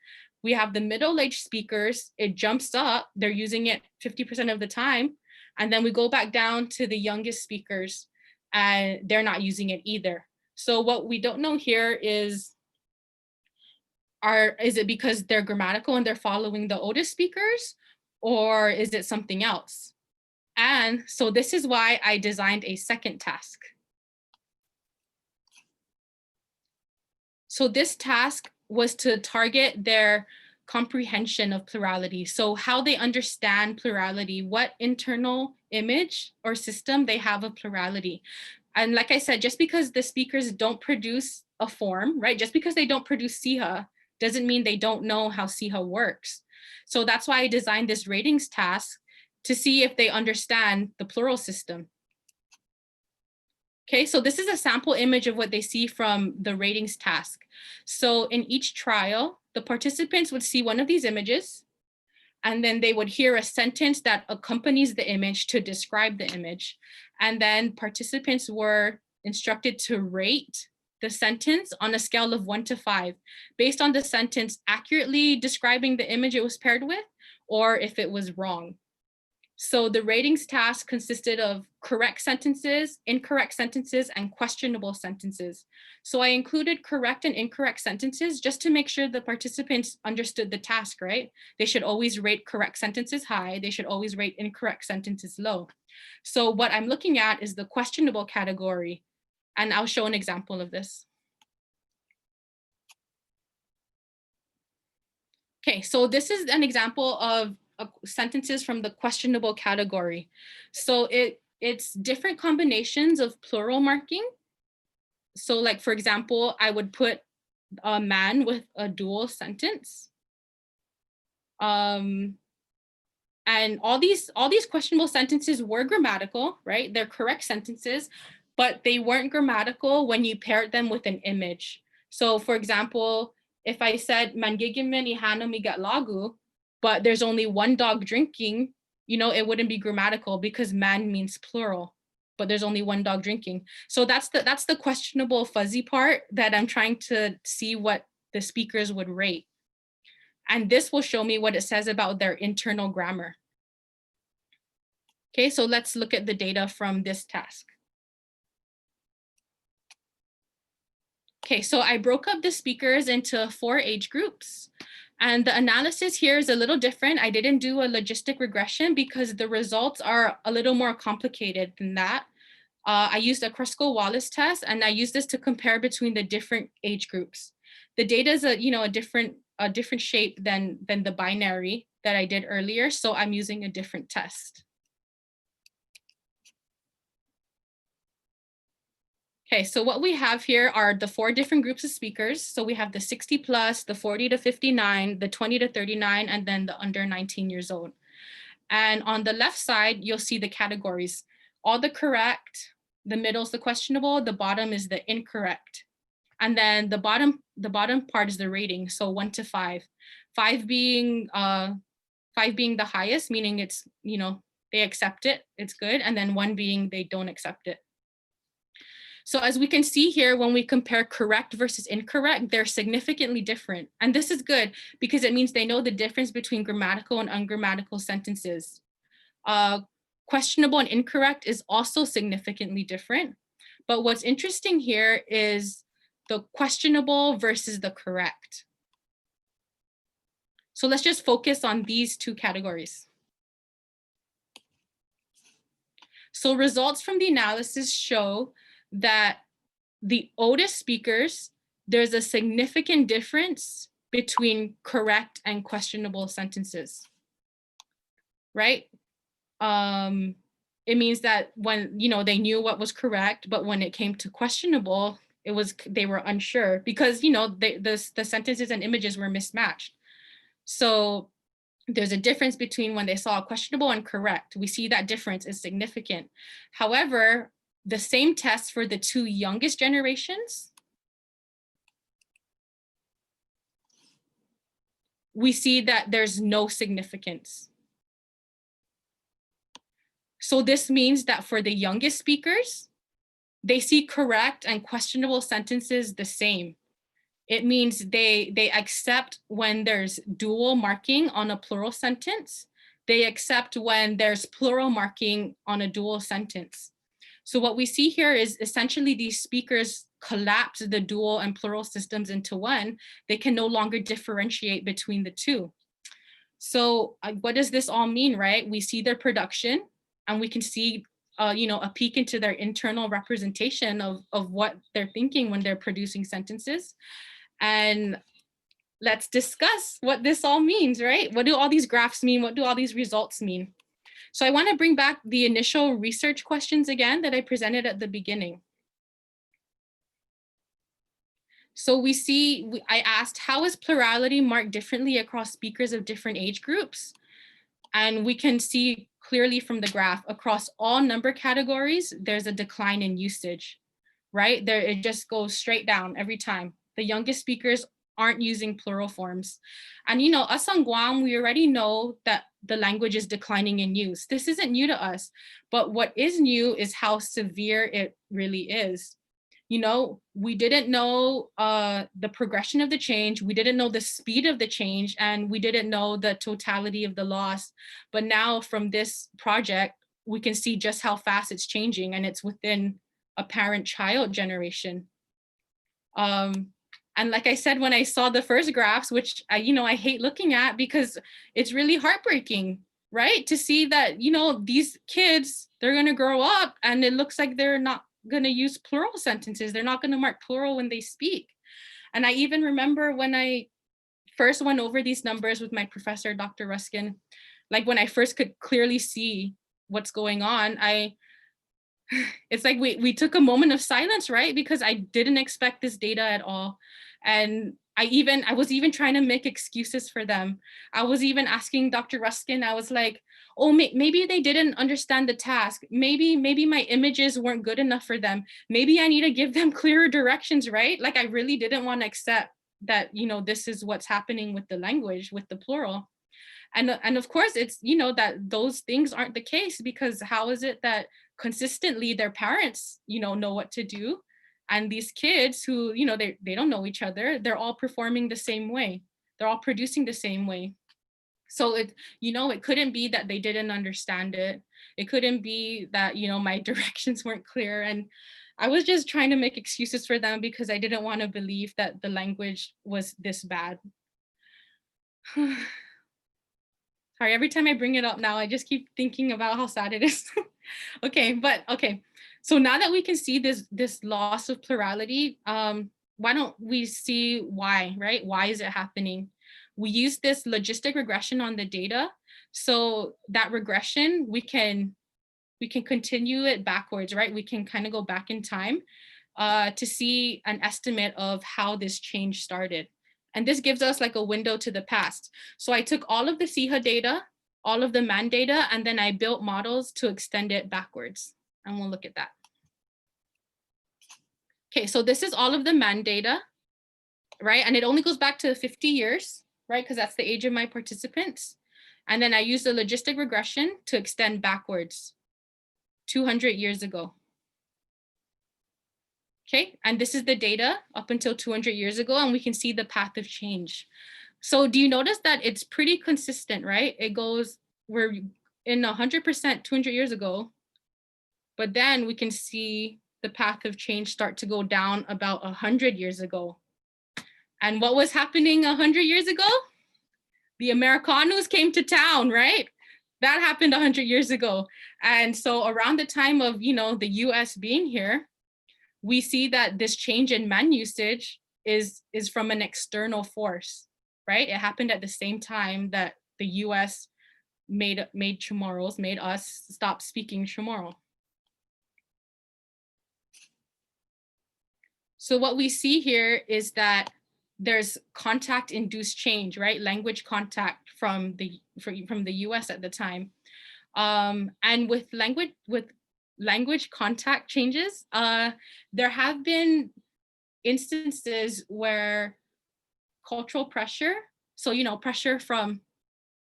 We have the middle-aged speakers, it jumps up, they're using it 50% of the time. And then we go back down to the youngest speakers and they're not using it either. So what we don't know here is it because they're grammatical and they're following the oldest speakers, or is it something else? And so this is why I designed a second task. So this task was to target their comprehension of plurality. So how they understand plurality, what internal image or system they have of plurality. And like I said, just because the speakers don't produce a form, right? Just because they don't produce siha doesn't mean they don't know how siha works. So that's why I designed this ratings task to see if they understand the plural system. Okay, so this is a sample image of what they see from the ratings task. So in each trial, the participants would see one of these images, and then they would hear a sentence that accompanies the image to describe the image. And then participants were instructed to rate the sentence on a scale of 1 to 5, based on the sentence accurately describing the image it was paired with, or if it was wrong. So the ratings task consisted of correct sentences, incorrect sentences, and questionable sentences. So I included correct and incorrect sentences just to make sure the participants understood the task, right? They should always rate correct sentences high. They should always rate incorrect sentences low. So what I'm looking at is the questionable category, and I'll show an example of this. Okay, so this is an example of sentences from the questionable category. So it's different combinations of plural marking. So like, for example, I would put a man with a dual sentence. And all these questionable sentences were grammatical, right? They're correct sentences, but they weren't grammatical when you paired them with an image. So for example, if I said mangigimen ihano migat lagu, but there's only one dog drinking, it wouldn't be grammatical because man means plural, but there's only one dog drinking. So that's the questionable fuzzy part that I'm trying to see what the speakers would rate. And this will show me what it says about their internal grammar. Okay, so let's look at the data from this task. Okay, so I broke up the speakers into 4 age groups. And the analysis here is a little different. I didn't do a logistic regression because the results are a little more complicated than that. I used a Kruskal-Wallis test, and I used this to compare between the different age groups. The data is a different shape than the binary that I did earlier, so I'm using a different test. Okay, so what we have here are the 4 different groups of speakers. So we have the 60 plus, the 40 to 59, the 20 to 39, and then the under 19 years old. And on the left side, you'll see the categories. All the correct, the middle is the questionable, the bottom is the incorrect. And then the bottom part is the rating, so 1 to 5. 5 being the highest, meaning it's, they accept it, it's good, and then 1 being they don't accept it. So as we can see here, when we compare correct versus incorrect, they're significantly different. And this is good because it means they know the difference between grammatical and ungrammatical sentences. Questionable and incorrect is also significantly different. But what's interesting here is the questionable versus the correct. So let's just focus on these 2 categories. So results from the analysis show that the oldest speakers, there's a significant difference between correct and questionable sentences, right? It means that when, they knew what was correct, but when it came to questionable, they were unsure because, the sentences and images were mismatched. So there's a difference between when they saw questionable and correct. We see that difference is significant. However, the same test for the 2 youngest generations, we see that there's no significance. So this means that for the youngest speakers, they see correct and questionable sentences the same. It means they accept when there's dual marking on a plural sentence. They accept when there's plural marking on a dual sentence. So what we see here is essentially these speakers collapse the dual and plural systems into one. They can no longer differentiate between the 2. So what does this all mean, right? We see their production and we can see a peek into their internal representation of what they're thinking when they're producing sentences. And let's discuss what this all means, right? What do all these graphs mean? What do all these results mean? So I want to bring back the initial research questions again that I presented at the beginning. So I asked, how is plurality marked differently across speakers of different age groups? And we can see clearly from the graph across all number categories, there's a decline in usage, right? It just goes straight down every time. The youngest speakers aren't using plural forms. And us on Guam, we already know that the language is declining in use. This isn't new to us, but what is new is how severe it really is. We didn't know the progression of the change. We didn't know the speed of the change, and we didn't know the totality of the loss. But now from this project, we can see just how fast it's changing, and it's within a parent-child generation. And like I said, when I saw the first graphs, which I hate looking at because it's really heartbreaking, right? To see that, these kids, they're going to grow up and it looks like they're not going to use plural sentences. They're not going to mark plural when they speak. And I even remember when I first went over these numbers with my professor, Dr. Ruskin, like when I first could clearly see what's going on, it's like we took a moment of silence, right? Because I didn't expect this data at all. And I was even trying to make excuses for them. I was even asking Dr. Ruskin, I was like, oh, maybe they didn't understand the task. Maybe my images weren't good enough for them. Maybe I need to give them clearer directions, right? Like I really didn't want to accept that, this is what's happening with the language, with the plural. And of course, it's, that those things aren't the case, because how is it that consistently their parents, know what to do? And these kids who, they don't know each other, they're all performing the same way. They're all producing the same way. So it couldn't be that they didn't understand it. It couldn't be that, my directions weren't clear. And I was just trying to make excuses for them because I didn't want to believe that the language was this bad. Sorry, every time I bring it up now, I just keep thinking about how sad it is. Okay. So now that we can see this loss of plurality, why don't we see why, right? Why is it happening? We use this logistic regression on the data. So that regression, we can continue it backwards, right? We can kind of go back in time to see an estimate of how this change started. And this gives us like a window to the past. So I took all of the CHA data, all of the man data, and then I built models to extend it backwards. And we'll look at that. Okay, so this is all of the man data, right? And it only goes back to 50 years, right? Because that's the age of my participants. And then I used a logistic regression to extend backwards 200 years ago. Okay, and this is the data up until 200 years ago, and we can see the path of change. So do you notice that it's pretty consistent, right? It goes, we're in 100% 200 years ago, but then we can see the path of change start to go down about 100 years ago. And what was happening 100 years ago? The Americanos came to town, right? That happened 100 years ago. And so around the time of, the US being here, we see that this change in man usage is from an external force, right? It happened at the same time that the US made Chamorros, made us stop speaking Chamorro. So what we see here is that there's contact-induced change, right? Language contact from the US at the time. And with language contact changes, there have been instances where cultural pressure, so pressure from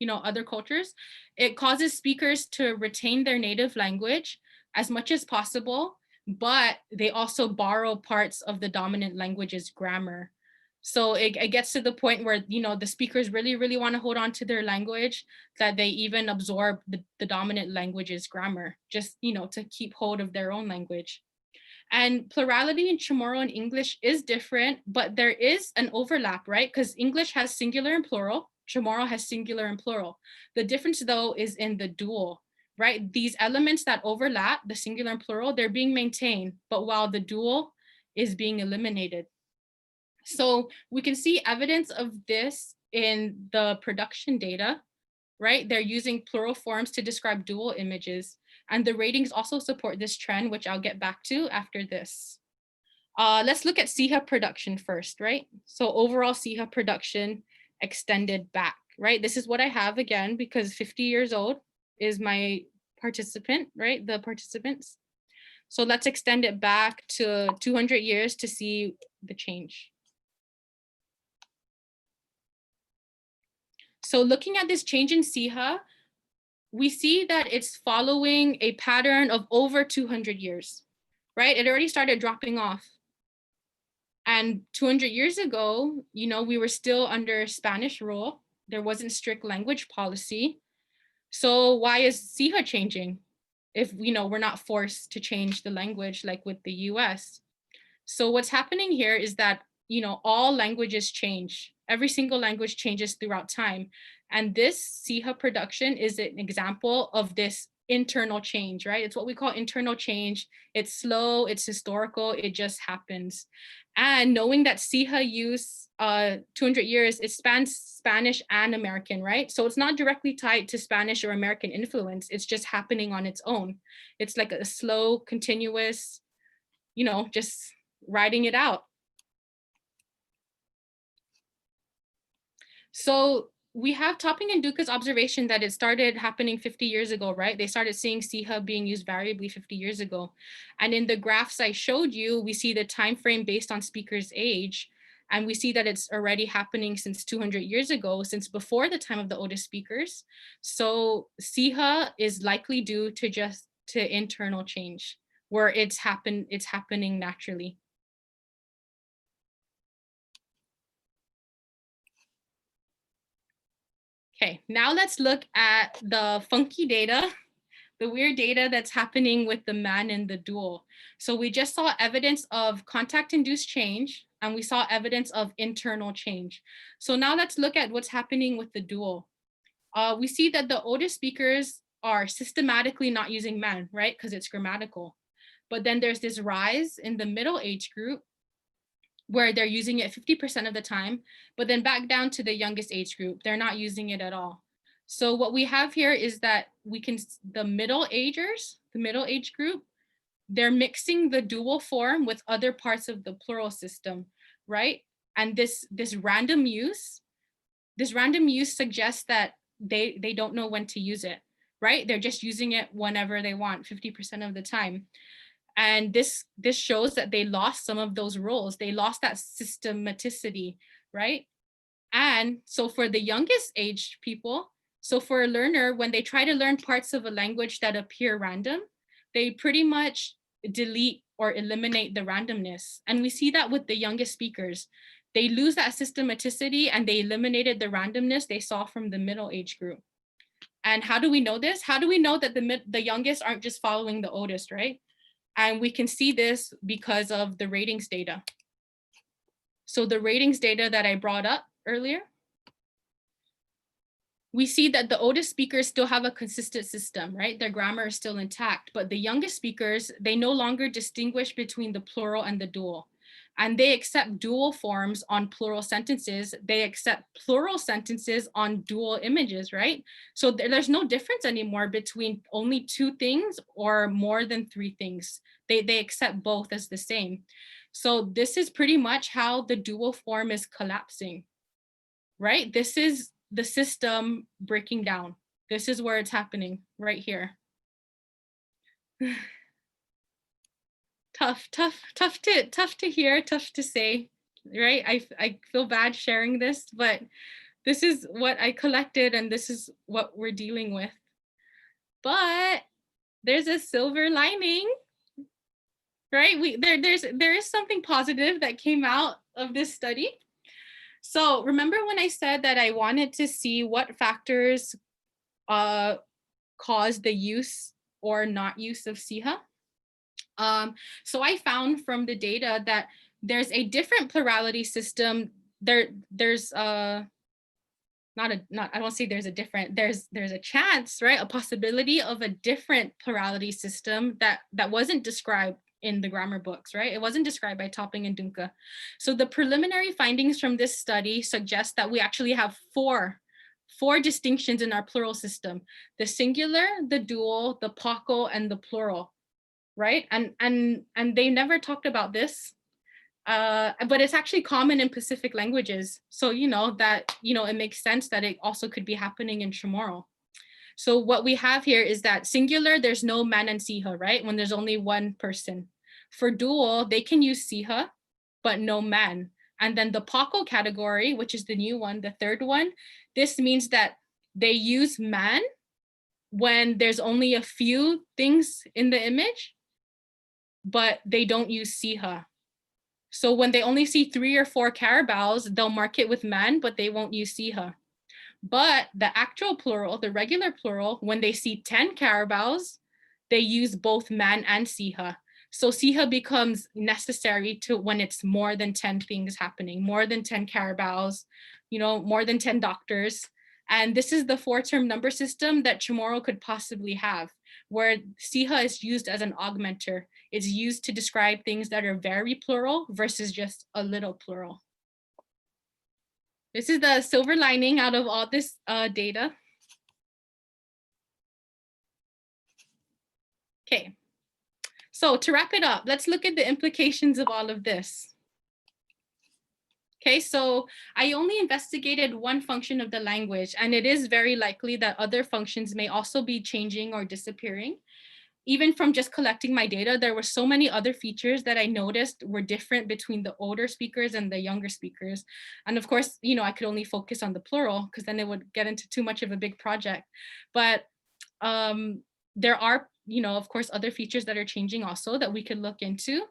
other cultures, it causes speakers to retain their native language as much as possible, but they also borrow parts of the dominant language's grammar. So it gets to the point where the speakers really want to hold on to their language, that they even absorb the dominant language's grammar just to keep hold of their own language. And plurality in Chamorro and English is different, but there is an overlap, right? Because English has singular and plural, Chamorro has singular and plural. The difference though is in the dual, right? These elements that overlap, the singular and plural, they're being maintained, but while the dual is being eliminated. So we can see evidence of this in the production data, right? They're using plural forms to describe dual images. And the ratings also support this trend, which I'll get back to after this. Let's look at CHA production first, right? So overall CHA production extended back, right? This is what I have again, because 50 years old is my participant, right? The participants. So let's extend it back to 200 years to see the change. So looking at this change in CHA, we see that it's following a pattern of over 200 years, right? It already started dropping off. And 200 years ago, we were still under Spanish rule. There wasn't strict language policy. So why is CHA changing if, we're not forced to change the language like with the US? So what's happening here is that, all languages change. Every single language changes throughout time. And this CHA production is an example of this internal change, right? It's what we call internal change. It's slow, it's historical, it just happens. And knowing that CHA use 200 years, it spans Spanish and American, right? So it's not directly tied to Spanish or American influence. It's just happening on its own. It's like a slow, continuous, just riding it out. So we have Topping and Duca's observation that it started happening 50 years ago, right? They started seeing CHA being used variably 50 years ago. And in the graphs I showed you, we see the time frame based on speaker's age. And we see that it's already happening since 200 years ago, since before the time of the oldest speakers. So CHA is likely due to internal change, where it's happening naturally. Okay, now let's look at the funky data, the weird data that's happening with the man and the dual. So we just saw evidence of contact-induced change, and we saw evidence of internal change. So now let's look at what's happening with the dual. We see that the oldest speakers are systematically not using man, right? Because it's grammatical. But then there's this rise in the middle age group where they're using it 50% of the time, but then back down to the youngest age group, they're not using it at all. So what we have here is that the middle agers, the middle age group, they're mixing the dual form with other parts of the plural system, right? And this random use suggests that they don't know when to use it, right? They're just using it whenever they want, 50% of the time. And this shows that they lost some of those roles. They lost that systematicity, right? And so for the youngest age people, so for a learner, when they try to learn parts of a language that appear random, they pretty much delete or eliminate the randomness. And we see that with the youngest speakers. They lose that systematicity and they eliminated the randomness they saw from the middle age group. And how do we know this? How do we know that the youngest aren't just following the oldest, right? And we can see this because of the ratings data. So the ratings data that I brought up earlier, we see that the oldest speakers still have a consistent system, right? Their grammar is still intact, but the youngest speakers, they no longer distinguish between the plural and the dual. And they accept dual forms on plural sentences. They accept plural sentences on dual images, right? So there's no difference anymore between only two things or more than three things. They accept both as the same. So this is pretty much how the dual form is collapsing, right? This is the system breaking down. This is where it's happening right here. Tough to hear, tough to say, right? I feel bad sharing this, but this is what I collected and this is what we're dealing with. But there's a silver lining, right? There is something positive that came out of this study. So remember when I said that I wanted to see what factors cause the use or not use of SIHA? So I found from the data that there's a different plurality system. There's I don't say there's a chance, right? A possibility of a different plurality system that wasn't described in the grammar books, right? It wasn't described by Topping and Dunka. So the preliminary findings from this study suggest that we actually have four distinctions in our plural system: the singular, the dual, the poco, and the plural, right? And they never talked about this, but it's actually common in Pacific languages. So it makes sense that it also could be happening in Chamorro. So what we have here is that singular, there's no man and siha, right? When there's only one person. For dual, they can use siha, but no man. And then the poco category, which is the new one, the third one, this means that they use man when there's only a few things in the image, but they don't use siha. So when they only see 3 or 4 carabaos, they'll mark it with man, but they won't use siha. But the actual plural, the regular plural, when they see 10 carabaos, they use both man and siha. So siha becomes necessary to when it's more than 10 things happening, more than 10 carabaos, more than 10 doctors. And this is the 4-term number system that Chamorro could possibly have, where siha is used as an augmenter. It's used to describe things that are very plural versus just a little plural. This is the silver lining out of all this data. Okay, so to wrap it up, let's look at the implications of all of this. Okay, so I only investigated one function of the language, and it is very likely that other functions may also be changing or disappearing. Even from just collecting my data, there were so many other features that I noticed were different between the older speakers and the younger speakers. And of course, I could only focus on the plural because then it would get into too much of a big project. But there are, of course, other features that are changing also that we could look into.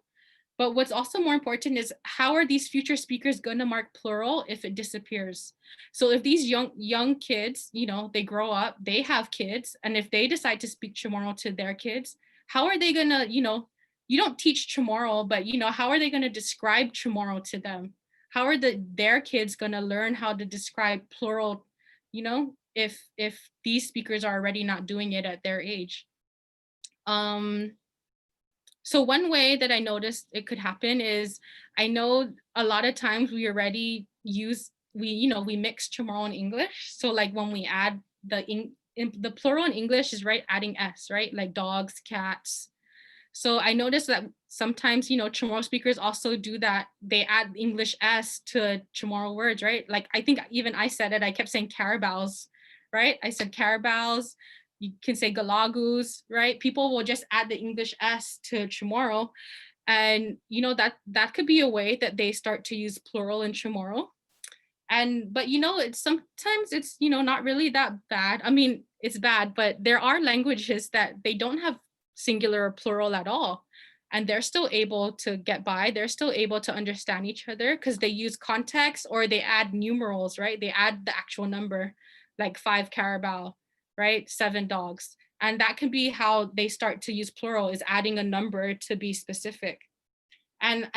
But what's also more important is how are these future speakers going to mark plural if it disappears? So if these young kids, they grow up, they have kids, and if they decide to speak Chamorro to their kids, how are they going to, you don't teach Chamorro, but how are they going to describe Chamorro to them? How are their kids going to learn how to describe plural, if these speakers are already not doing it at their age? So one way that I noticed it could happen is I know a lot of times we already we mix Chamorro and English. So like when we add the plural in English is right adding s, right? Like dogs, cats. So I noticed that sometimes, Chamorro speakers also do that. They add English s to Chamorro words, right? Like I think even I said it, I kept saying carabaos, right? I said carabaos. You can say galagus, right? People will just add the English s to Chamorro. And that could be a way that they start to use plural in Chamorro. But it's sometimes it's not really that bad. I mean, it's bad, but there are languages that they don't have singular or plural at all, and they're still able to get by. They're still able to understand each other because they use context, or they add numerals, right? They add the actual number, like 5 carabao, right? 7 dogs. And that can be how they start to use plural, is adding a number to be specific. And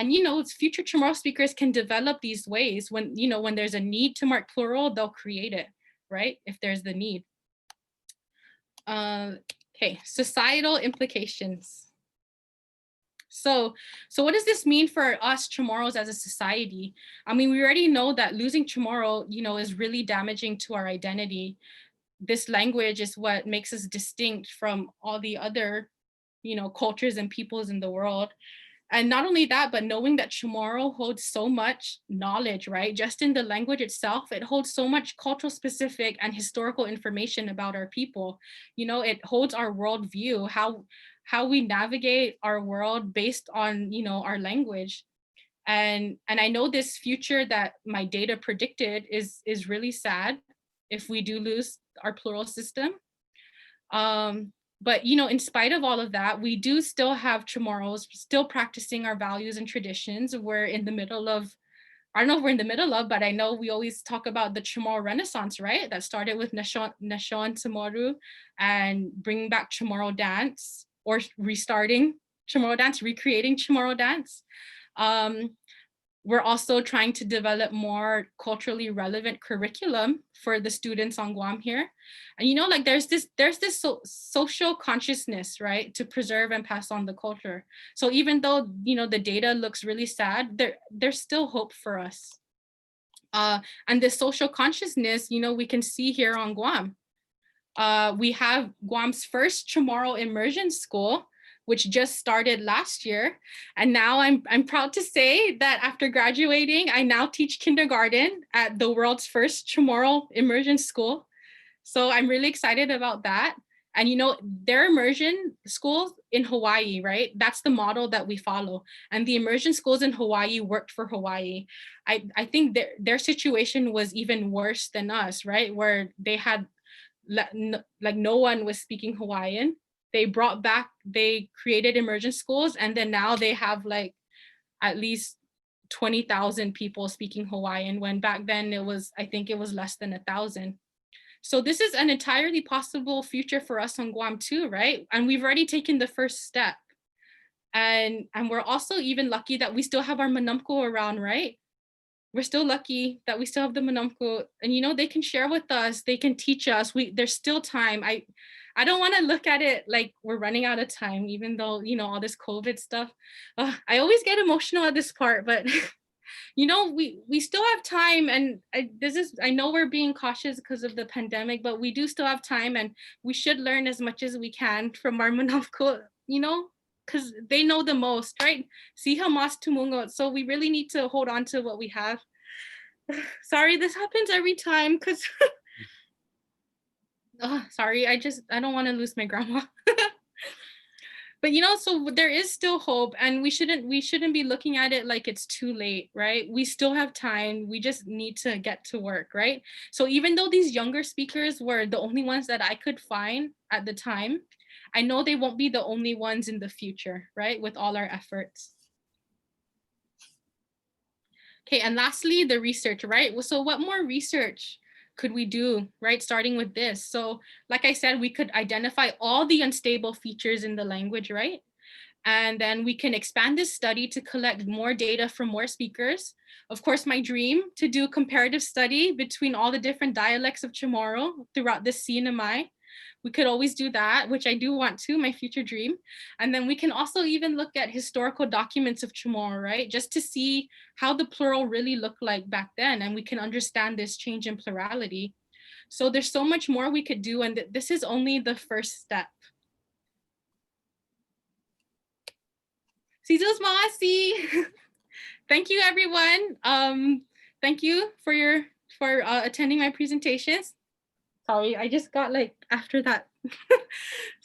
future Chamorro speakers can develop these ways. When there's a need to mark plural, they'll create it, right? If there's the need. Okay, societal implications. So what does this mean for us Chamorros as a society? I mean, we already know that losing Chamorro, is really damaging to our identity. This language is what makes us distinct from all the other, cultures and peoples in the world. And not only that, but knowing that Chamorro holds so much knowledge, right? Just in the language itself, it holds so much cultural specific and historical information about our people. It holds our worldview, how we navigate our world based on, our language. And I know this future that my data predicted is really sad if we do lose our plural system. But in spite of all of that, we do still have Chamorros still practicing our values and traditions. We're in the middle of, I don't know if we're in the middle of, but I know we always talk about the Chamorro Renaissance, right? That started with Nashon Samoru and bringing back Chamorro dance, or restarting Chamorro dance, recreating Chamorro dance. We're also trying to develop more culturally relevant curriculum for the students on Guam here. And like there's this social consciousness, right, to preserve and pass on the culture. So even though the data looks really sad, there's still hope for us. And this social consciousness, we can see here on Guam. We have Guam's first Chamorro immersion school, which just started last year. And now I'm proud to say that after graduating, I now teach kindergarten at the world's first Chamorro immersion school. So I'm really excited about that. And their immersion schools in Hawaii, right? That's the model that we follow. And the immersion schools in Hawaii worked for Hawaii. I think their situation was even worse than us, right? Where they had like no one was speaking Hawaiian. They created immersion schools, and then now they have like at least 20,000 people speaking Hawaiian, when back then I think it was less than 1,000. So this is an entirely possible future for us on Guam too, right? And we've already taken the first step. And we're also even lucky that we still have our manumko around, right? We're still lucky that we still have the manumko, and they can share with us, they can teach us. There's still time. I don't want to look at it like we're running out of time, even though all this COVID stuff. I always get emotional at this part, but we still have time. And I know we're being cautious because of the pandemic, but we do still have time, and we should learn as much as we can from our manumko, because they know the most, right? See how mas tumungo. So we really need to hold on to what we have. Sorry, this happens every time because sorry, I don't want to lose my grandma. But so there is still hope, and we shouldn't be looking at it like it's too late, right? We still have time. We just need to get to work, right? So even though these younger speakers were the only ones that I could find at the time, I know they won't be the only ones in the future, right? With all our efforts. Okay, and lastly, the research, right? Well, so what more research could we do, right? Starting with this. So like I said, we could identify all the unstable features in the language, right? And then we can expand this study to collect more data from more speakers. Of course, my dream to do comparative study between all the different dialects of Chamorro throughout this CNMI. We could always do that, which I do want to, my future dream. And then we can also even look at historical documents of Chamorro, right? Just to see how the plural really looked like back then. And we can understand this change in plurality. So there's so much more we could do. And this is only the first step. Sizos Masi. Thank you, everyone. Thank you for attending my presentations. Sorry, I just got like after that.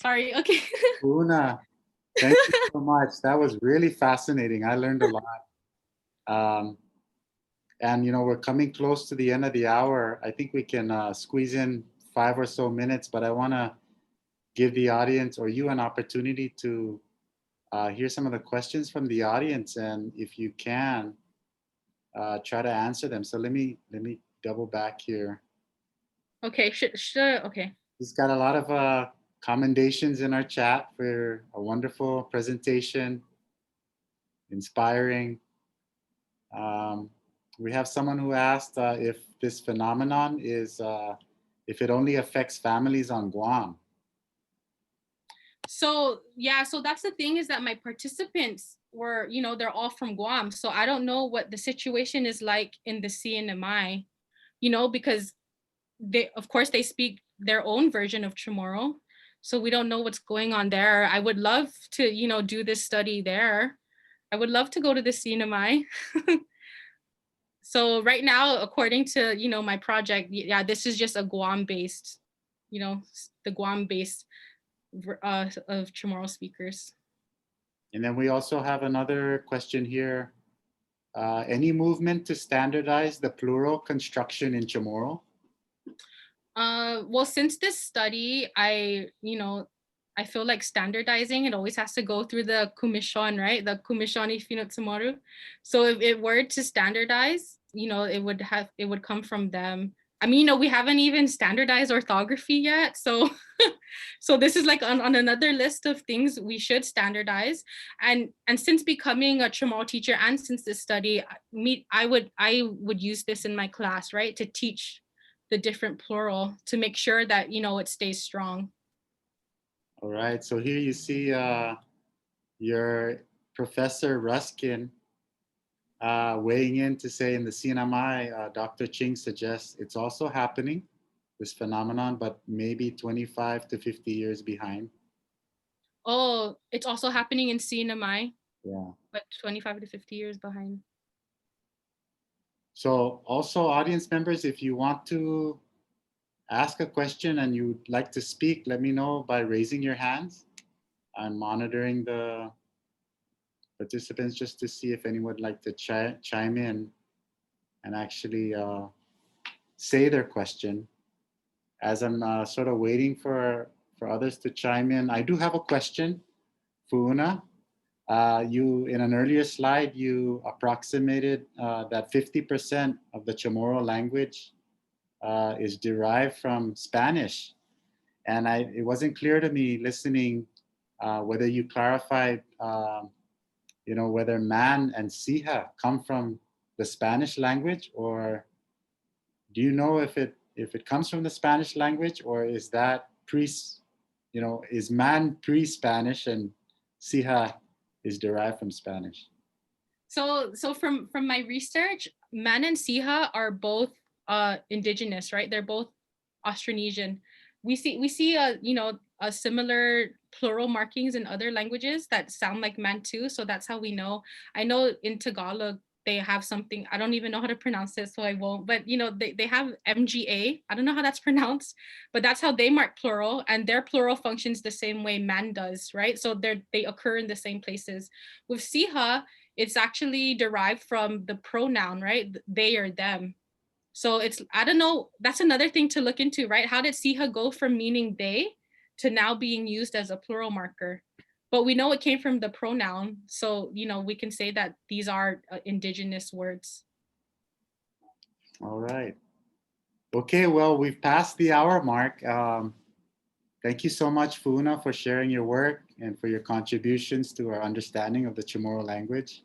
Sorry. Okay.
Una, thank you so much. That was really fascinating. I learned a lot. And we're coming close to the end of the hour. I think we can squeeze in 5 or so minutes, but I want to give the audience or you an opportunity to hear some of the questions from the audience, and if you can, try to answer them. So let me double back here.
Okay. Okay.
He's got a lot of commendations in our chat for a wonderful presentation, inspiring. We have someone who asked if this phenomenon is, if it only affects families on Guam.
So yeah, so that's the thing, is that my participants were, they're all from Guam. So I don't know what the situation is like in the CNMI, because of course they speak their own version of Chamorro. So we don't know what's going on there. I would love to, do this study there. I would love to go to the CNMI. So right now, according to, my project, yeah, this is just a Guam-based, the Guam-based of Chamorro speakers.
And then we also have another question here. Any movement to standardize the plural construction in Chamorro?
Well, since this study, I feel like standardizing, it always has to go through the commission, right? The Commission y Fino CHamoru. So if it were to standardize, it would come from them. I mean, we haven't even standardized orthography yet. So so this is like on another list of things we should standardize. And since becoming a Chamorro teacher, and since this study, I would use this in my class, right? To teach the different plural to make sure that, it stays strong.
All right, so here you see your Professor Ruskin weighing in to say in the CNMI, Dr. Ching suggests it's also happening, this phenomenon, but maybe 25 to 50 years behind.
Oh, it's also happening in CNMI.
Yeah.
But 25 to 50 years behind.
So also audience members, if you want to ask a question and you'd like to speak, let me know by raising your hands. I'm monitoring the participants just to see if anyone would like to chime in and actually say their question. As I'm sort of waiting for others to chime in, I do have a question for Una. You, in an earlier slide, you approximated that 50% of the Chamorro language is derived from Spanish. And it wasn't clear to me listening whether you clarified, whether man and siha come from the Spanish language, or do you know if it comes from the Spanish language, or is that is man pre-Spanish and siha is derived from Spanish?
So from my research, man and siha are both indigenous, right? They're both Austronesian. We see a similar plural markings in other languages that sound like man too. So that's how we know. I know in Tagalog they have something, I don't even know how to pronounce it, so I won't, but they have MGA. I don't know how that's pronounced, but that's how they mark plural, and their plural functions the same way man does, right? So they occur in the same places. With siha, it's actually derived from the pronoun, right? They or them. So I don't know, that's another thing to look into, right? How did siha go from meaning they to now being used as a plural marker? But we know it came from the pronoun. So, we can say that these are indigenous words.
All right. Okay, well, we've passed the hour mark. Thank you so much, Funa, for sharing your work and for your contributions to our understanding of the Chamorro language.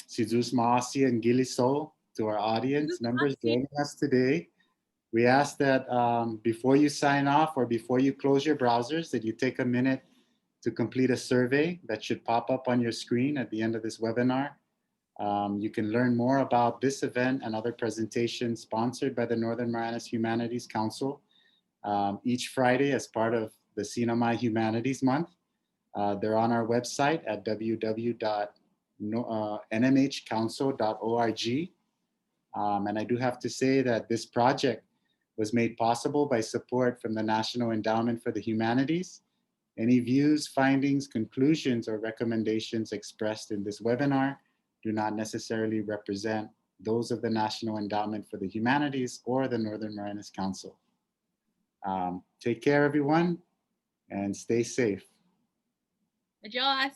Si Zeus Maasi and Giliso, to our audience members joining us today. We ask that before you sign off or before you close your browsers, that you take a minute to complete a survey that should pop up on your screen at the end of this webinar. You can learn more about this event and other presentations sponsored by the Northern Marianas Humanities Council each Friday as part of the Sinamai Humanities Month. They're on our website at www.nmhcouncil.org. And I do have to say that this project was made possible by support from the National Endowment for the Humanities. Any views, findings, conclusions, or recommendations expressed in this webinar do not necessarily represent those of the National Endowment for the Humanities or the Northern Marianas Council. Take care, everyone, and stay safe.
Adios.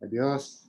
Adios.